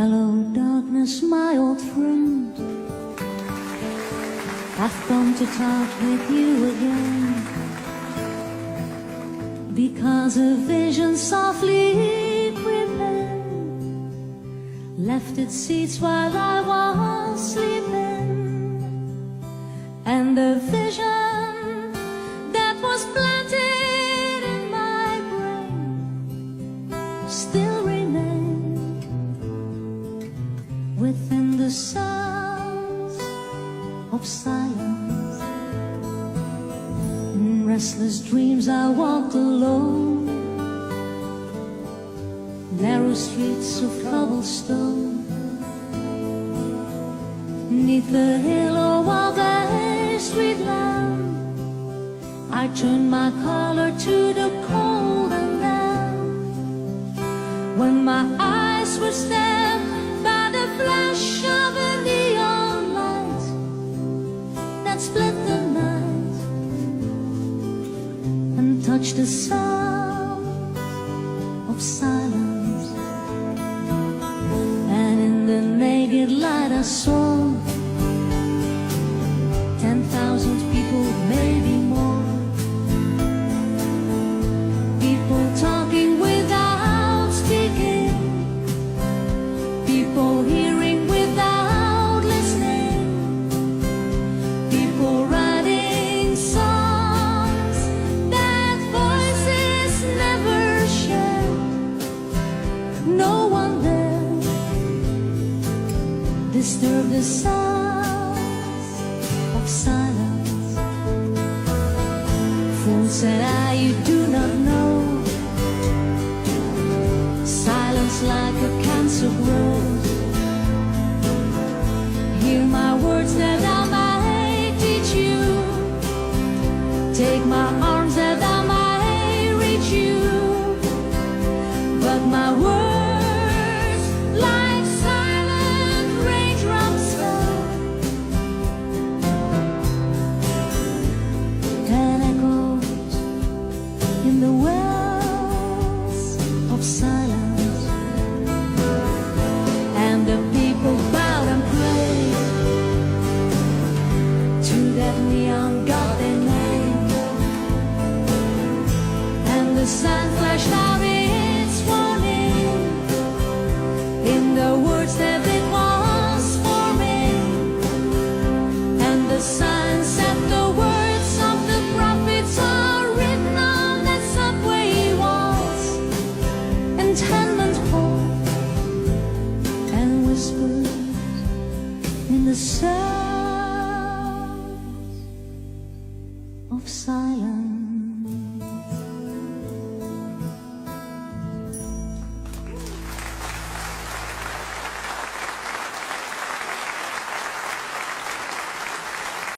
Hello, darkness, my old friend. I've come to talk with you again, because a vision softly creeping left its seats while I was sleeping, and the vision that was planted in my brain still remains within the sounds of silence. In restless dreams I walked alone, narrow streets of cobblestone, 'neath the halo of a street lamp. I turned my collar to the cold and damp, when my eyes were stabbed by the flash of a neon light that split the night and touched the sound of silence. And in the naked light I saw 10,000 people, maybe more, people talking without speaking, people hearing without listening, people writing songs that voices never share. No one there disturbed the sounds of silence. Fool, said I, you do not know, silence like a cancer grows. Hear my words that I might teach you, take my arms that I might reach you, but my words like silent raindrops fell and echoes in the wells of silence. And the people bowed and prayed to that neon god they named, and the sun flashed out its warning in the words that it was forming, and the sun said the words of the prophets are written on that subway walls, and tenement halls, and whispers in the sound of silence.